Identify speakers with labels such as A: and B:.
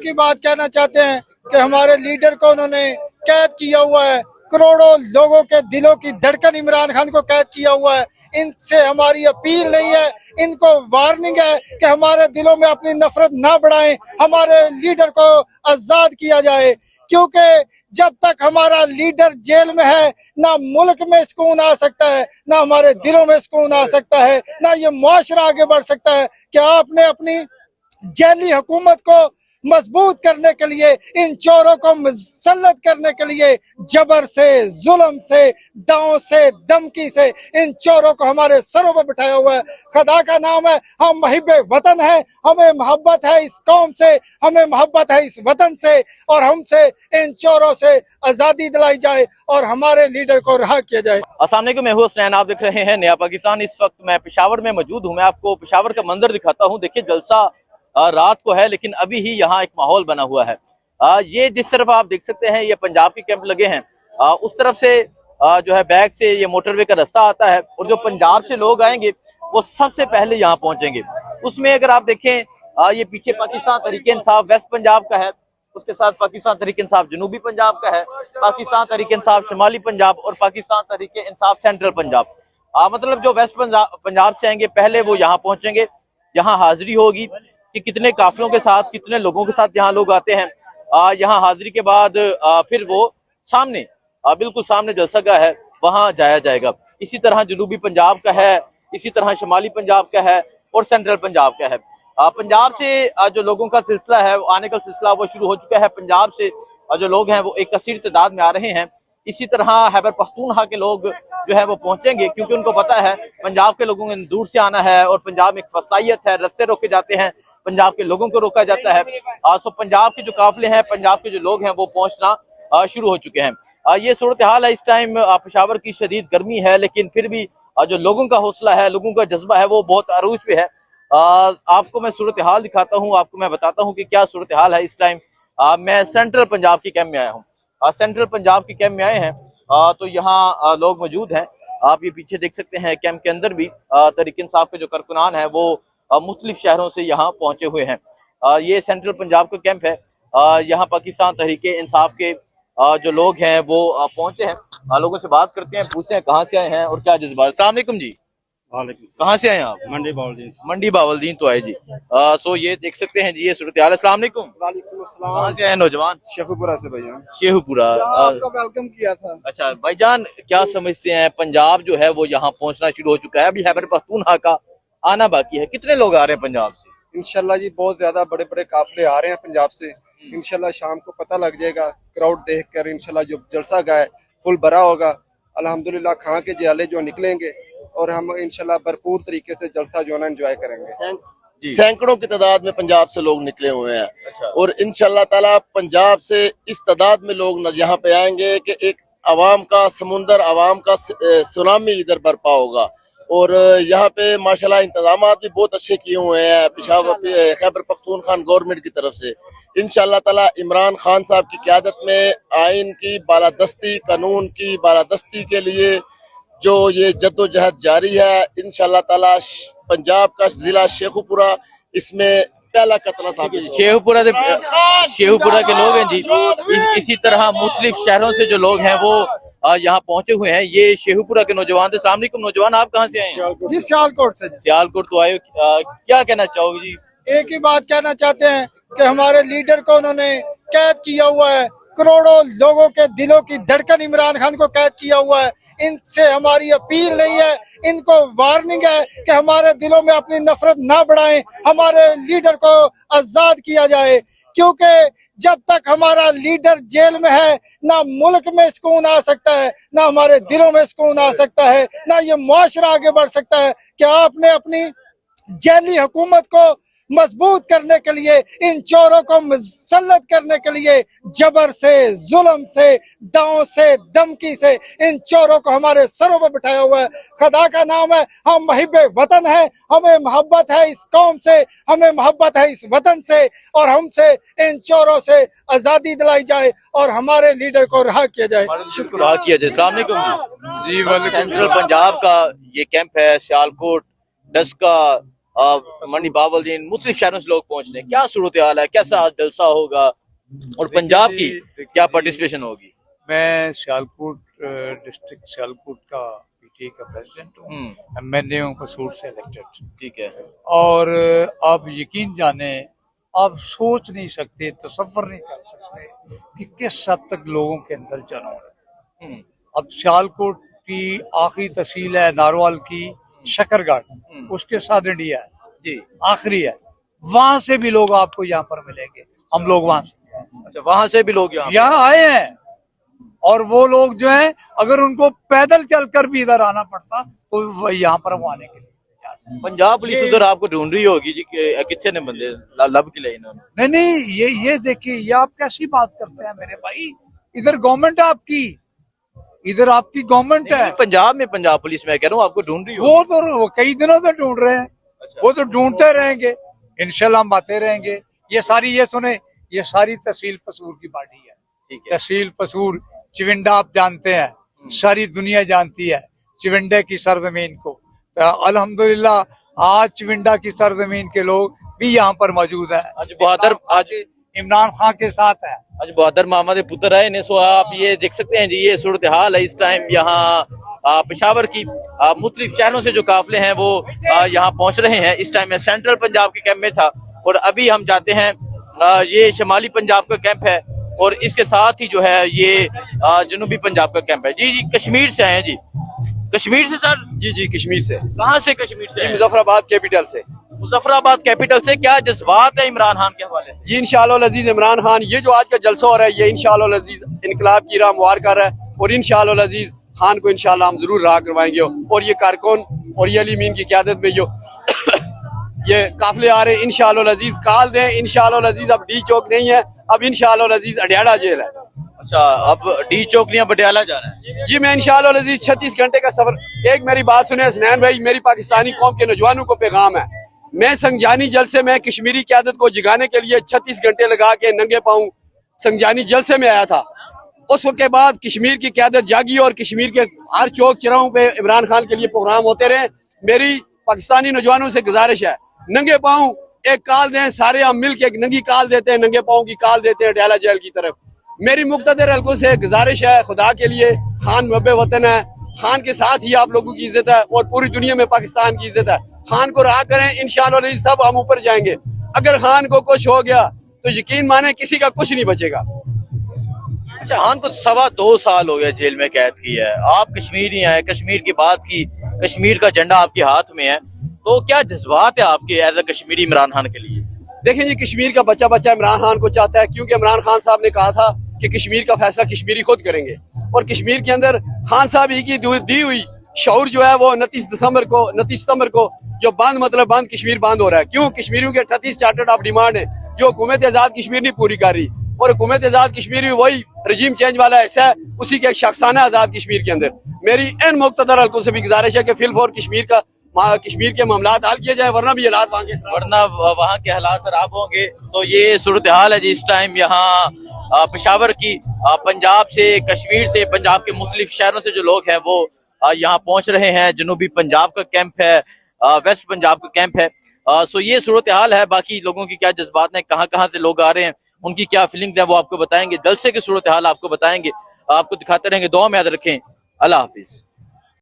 A: एक ही बात कहना चाहते हैं कि हमारे लीडर को उन्होंने कैद किया हुआ है। करोड़ों लोगों के दिलों की धड़कन इमरान खान को कैद किया हुआ है। इनसे हमारी अपील नहीं है, इनको वार्निंग है कि हमारे दिलों में अपनी नफरत ना बढ़ाएं, हमारे लीडर को आजाद किया जाए। क्योंकि जब तक हमारा लीडर जेल में है, ना मुल्क में सुकून आ सकता है, ना हमारे दिलों में सुकून आ सकता है, ना ये मुआशरा आगे बढ़ सकता है। कि आपने अपनी जेली हुकूमत को मजबूत करने के लिए, इन चोरों को मुसल्लत करने के लिए जबर से, जुल्म से, दांव से, धमकी से इन चोरों को हमारे सरों पर बिठाया हुआ है। खुदा का नाम है, हम मुहिब्बे वतन है, हमें मोहब्बत है इस कौम से, हमें मोहब्बत है इस वतन से, और हमसे इन चोरों से आजादी दिलाई जाए और हमारे लीडर को रिहा किया जाए।
B: अस्सलाम वालेकुम, मैं हूं हुसनैन, आप देख रहे हैं नया पाकिस्तान। इस वक्त मैं पेशावर में मौजूद हूं। मैं आपको पेशावर का मंजर दिखाता हूं। देखिए, जलसा रात को है, लेकिन अभी ही यहाँ एक माहौल बना हुआ है। ये जिस तरफ आप देख सकते हैं, ये पंजाब के कैंप लगे हैं। उस तरफ से जो है बैक से ये मोटरवे का रास्ता आता है, और जो पंजाब से लोग आएंगे वो सबसे पहले यहाँ पहुंचेंगे। उसमें अगर आप देखें, ये पीछे पाकिस्तान तहरीक-ए-इंसाफ वेस्ट पंजाब का है, उसके साथ पाकिस्तान तहरीक-ए-इंसाफ जनूबी पंजाब का है, पाकिस्तान तहरीक-ए-इंसाफ शुमाली पंजाब, और पाकिस्तान तहरीक-ए-इंसाफ सेंट्रल पंजाब। मतलब जो वेस्ट पंजाब से आएंगे पहले वो यहाँ पहुंचेंगे। यहाँ हाजिरी होगी कि कितने काफिलों के साथ, कितने लोगों के साथ यहाँ लोग आते हैं। यहाँ हाजिरी के बाद फिर वो सामने बिल्कुल सामने जलसागाह है, वहाँ जाया जाएगा। इसी तरह जनूबी पंजाब का है, इसी तरह शुमाली पंजाब का है, और सेंट्रल पंजाब का है। पंजाब से जो लोगों का सिलसिला है, आने का सिलसिला वो शुरू हो चुका है। पंजाब से जो लोग हैं वो एक कसीर तादाद में आ रहे हैं। इसी तरह खैबर पख्तूनख्वा के लोग जो है वो पहुंचेंगे, क्योंकि उनको पता है पंजाब के लोगों ने दूर से आना है, और पंजाब में एक फसाइयत है, रास्ते रोके जाते हैं, पंजाब के लोगों को रोका जाता है। सो पंजाब के जो काफिले हैं, पंजाब के जो लोग हैं वो पहुंचना शुरू हो चुके हैं। ये सूरत हाल है। इस टाइम पेशावर की शदीद गर्मी है, लेकिन फिर भी जो लोगों का हौसला है, लोगों का जज्बा है, वो बहुत अरूज पे है। आपको मैं सूरत हाल दिखाता हूँ, आपको मैं बताता हूँ कि क्या सूरत हाल है इस टाइम। मैं सेंट्रल पंजाब के कैंप में आया हूँ। सेंट्रल पंजाब के कैंप में आए हैं, तो यहाँ लोग मौजूद हैं। आप ये पीछे देख सकते हैं, कैंप के अंदर भी तहरीक-ए-इंसाफ के जो कारकुनान है वो मुख्तलिफ शहरों से यहाँ पहुंचे हुए हैं। ये सेंट्रल पंजाब का कैंप है। यहाँ पाकिस्तान तहरीक-ए-इंसाफ के जो लोग हैं वो पहुंचे हैं। लोगों से बात करते हैं, पूछते हैं कहाँ से आए हैं और क्या जज्बा। अस्सलाम वालेकुम जी। कहाँ से आए हैं आप?
C: मंडी बावलदीन।
B: मंडी बावलदीन तो आए जी। सो ये देख सकते हैं जी, ये सूरत हाल। अस्सलाम वालेकुम।
C: वालेकुम अस्सलाम।
B: कहाँ से आए नौजवान?
C: शेखुपुरा से भैया।
B: शेखुपुरा।
C: आपका वेलकम किया था।
B: अच्छा भाईजान, क्या समझते हैं, पंजाब जो है वो यहाँ पहुंचना शुरू हो चुका है, अभी खैबर पख्तूनख्वा का आना बाकी है। कितने लोग आ रहे हैं पंजाब से?
C: इंशाल्लाह जी बहुत ज्यादा बड़े बड़े काफिले आ रहे हैं पंजाब से। इंशाल्लाह शाम को पता लग जाएगा, क्राउड देखकर इंशाल्लाह जो जलसा गाय फुल भरा होगा। अल्हम्दुलिल्लाह खां के जियाले जो निकलेंगे, और हम इंशाल्लाह भरपूर तरीके से जलसा जो है ना एंजॉय करेंगे।
D: सैकड़ों की तादाद में पंजाब से लोग निकले हुए हैं।
B: अच्छा।
D: और इंशाल्लाह ताला पंजाब से इस तादाद में लोग यहाँ पे आएंगे कि एक आवाम का समुंदर, आवाम का सुनामी इधर बरपा होगा। और यहाँ पे माशाल्लाह इंतजामात भी बहुत अच्छे किए हुए हैं पेशावर खैबर पख्तूनख्वा गवर्नमेंट की तरफ से। इंशाल्लाह ताला इमरान खान साहब की क़यादत में आइन की बालादस्ती, कानून की बालादस्ती के लिए जो ये जद्दोजहद जारी है, इंशाल्लाह ताला पंजाब का जिला शेखुपुरा इसमें पहला कतरा साबित होगा।
B: शेखुपुरा के लोग हैं जी। इसी तरह मुख्तलिफ शहरों से जो लोग हैं वो यहाँ पहुंचे हुए हैं। ये शेखुपुरा के नौजवान थे। अस्सलाम वालेकुम नौजवान, आप कहाँ से आए हैं?
A: जी सियालकोट से।
B: सियालकोट तो आए। क्या कहना चाहोगे जी?
A: एक ही बात कहना चाहते हैं कि हमारे लीडर को उन्होंने कैद किया हुआ है। करोड़ों लोगों के दिलों की धड़कन इमरान खान को कैद किया हुआ है। इनसे हमारी अपील नहीं है, इनको वार्निंग है कि हमारे दिलों में अपनी नफरत ना बढ़ाएं, हमारे लीडर को आजाद किया जाए। क्योंकि जब तक हमारा लीडर जेल में है, ना मुल्क में सुकून आ सकता है, ना हमारे दिलों में सुकून आ सकता है, ना ये मुआशरा आगे बढ़ सकता है। कि आपने अपनी जेली हुकूमत को मजबूत करने के लिए, इन चोरों को मुसल्लत करने के लिए जबर से, जुल्म से, दांव से, धमकी से इन चोरों को हमारे सरों पर बिठाया हुआ है। खुदा का नाम है, हम मुहिब्बे वतन है, हमें मोहब्बत है इस कौम से, हमें मोहब्बत है इस वतन से, और हमसे इन चोरों से आजादी दिलाई जाए और हमारे लीडर को रिहा किया जाए।
B: शुक्रिया किया जाए। अस्सलाम वालेकुम जी। सेंट्रल पंजाब का ये कैंप है, सियालकोट, डस्का, मंडी बावलदीन मुख्तलिफ शहरों से लोग पहुंच रहे हैं, क्या सूरत हाल है, कैसा आज जलसा होगा और पंजाब की क्या पार्टिसिपेशन होगी?
E: मैं सियालकोट डिस्ट्रिक्ट सियालकोट का पीटीए का प्रेसिडेंट हूँ। एमएनए हूँ कसूर से इलेक्टेड।
B: ठीक है।
E: और आप यकीन जाने, आप सोच नहीं सकते, तसव्वुर नहीं कर सकते कि किस हद तक लोगों के अंदर जुनून है। अब सियालकोट की आखिरी तहसील है नारवाल की शकरगढ़, उसके साथ इंडिया है
B: जी,
E: आखिरी है। वहां से भी लोग आपको यहाँ पर मिलेंगे। हम लोग वहां से,
B: अच्छा वहां से भी लोग
E: यहाँ आए हैं। और वो लोग जो है, अगर उनको पैदल चलकर भी इधर आना पड़ता तो यहाँ पर वो आने के लिए तैयार।
B: पंजाब पुलिस उधर आपको ढूंढ रही होगी जी, कितने ने बंदे लब के लिए इन्होंने?
E: नहीं, ये देखिए, ये आप कैसी बात करते हैं मेरे भाई। इधर गवर्नमेंट है आपकी, इधर आपकी गवर्नमेंट है।
B: पंजाब में पंजाब पुलिस में कह रहा हूँ आपको ढूंढ रही
E: वो तो कई दिनों से ढूंढ रहे हैं।
B: अच्छा।
E: वो तो ढूंढते रहेंगे, इंशाल्लाह हम आते रहेंगे। ये सुने, ये सारी तहसील पसूर की बाड़ी है।
B: ठीक है।
E: तहसील पसूर चिविंडा आप जानते हैं, सारी दुनिया जानती है चिविंडे की सरजमीन को। तो अल्हम्दुलिल्लाह आज चिविंडा की सरजमीन के लोग भी यहाँ पर मौजूद है। आज इमरान खान के साथ है।
B: आज बहादुर मामा के पुत्र आए ने, सो आप ये देख सकते हैं जी, ये सूरत हाल है इस टाइम यहाँ पेशावर की। मुख्तलिफ शहरों से जो काफिले हैं वो यहाँ पहुंच रहे हैं। इस टाइम में सेंट्रल पंजाब के कैंप में था और अभी हम जाते हैं, ये शमाली पंजाब का कैंप है और इसके साथ ही जो है ये जनूबी पंजाब का कैंप है। जी कश्मीर से आए हैं जी। कश्मीर से सर?
F: जी कश्मीर से।
B: कहाँ से कश्मीर से?
F: मुजफ्फराबाद कैपिटल से।
B: मुजफ्फराबाद कैपिटल से। क्या जज्बात है इमरान खान के हवाले?
F: जी इंशाअल्लाह अजीज इमरान खान, ये जो आज का जलसा हो रहा है, ये इंशाअल्लाह अजीज इनकलाब की राह मुबारक कर रहा है और इंशाअल्लाह अजीज खान को इंशाअल्लाह हम जरूर राह करवाएंगे। और ये कारकुन और ये अली मीन की क़यादत में जो ये काफिले आ रहे हैं, इंशाअल्लाह अजीज काल दें। इंशाअल्लाह अजीज अब डी चौक नहीं है, अब इंशाअल्लाह अजीज अडियाला जेल है।
B: अच्छा, अब डी चौक नहीं पटियाला जा रहा है
F: जी। मैं इंशाअल्लाह अजीज 36 घंटे का सफर। एक मेरी बात सुने हसनैन भाई, मेरी पाकिस्तानी कौम के नौजवानों को पैगाम है, मैं संजानी जलसे में कश्मीरी क़यादत को जगाने के लिए 36 घंटे लगा के नंगे पाँव संजानी जलसे में आया था। उस वक्त के बाद कश्मीर की क़यादत जागी और कश्मीर के हर चौक चौराहों पे इमरान खान के लिए प्रोग्राम होते रहे। मेरी पाकिस्तानी नौजवानों से गुजारिश है, नंगे पाँव एक काल दें, सारे हम मिल के एक नंगी काल देते हैं, नंगे पाँव की काल देते हैं अडियाला जेल की तरफ। मेरी मुक्तदर हल्कों से गुजारिश है, खुदा के लिए, खान मुहब्बे वतन है, खान के साथ ही आप लोगों की इज्जत है और पूरी दुनिया में पाकिस्तान की इज्जत है। खान को रहा करें, इंशाअल्लाह सब हम ऊपर जाएंगे। अगर खान को कुछ हो गया तो यकीन माने किसी का कुछ नहीं बचेगा।
B: अच्छा, खान को 2.25 साल हो गए जेल में कैद किया है। आप कश्मीर ही आए, कश्मीर की बात की, कश्मीर का झंडा आपके हाथ में है, तो क्या जज्बात है आपके एज ए कश्मीरी इमरान खान के लिए?
F: देखें जी, कश्मीर का बच्चा इमरान खान को चाहता है, क्योंकि इमरान खान साहब ने कहा था कि कश्मीर का फैसला कश्मीरी खुद करेंगे। और कश्मीर के अंदर खान साहब ही की दी हुई शऊर जो है वो 29 सितंबर को जो बंद कश्मीर बंद हो रहा है। क्यों? कश्मीरियों के 38 चार्टर्ड ऑफ डिमांड है जो हुकूमत आजाद कश्मीर नहीं पूरी कर रही। और हुकूमत आजाद कश्मीर में वही रजीम चेंज वाला हिस्सा है, उसी के एक शख्साना आजाद कश्मीर के अंदर। मेरी इन मुक्तदर हल्कों से भी गुजारिश है कि फिलफौर कश्मीर के मामलात हल किए जाए, वरना भी हालात
B: वहाँ के हालात खराब होंगे। तो ये सूरत हाल है जी इस टाइम यहाँ पेशावर की। पंजाब से, कश्मीर से, पंजाब के मुख्तलिफ शहरों से जो लोग हैं वो यहाँ पहुंच रहे हैं। जनूबी पंजाब का कैंप है, वेस्ट पंजाब का कैंप है। सो ये सूरत हाल है। बाकी लोगों की क्या जज्बात हैं, कहाँ कहाँ से लोग आ रहे हैं, उनकी क्या फीलिंग्स हैं, वो आपको बताएंगे। जलसे की सूरत हाल आपको बताएंगे, आपको दिखाते रहेंगे। दुआ में याद रखें। अल्लाह हाफिज।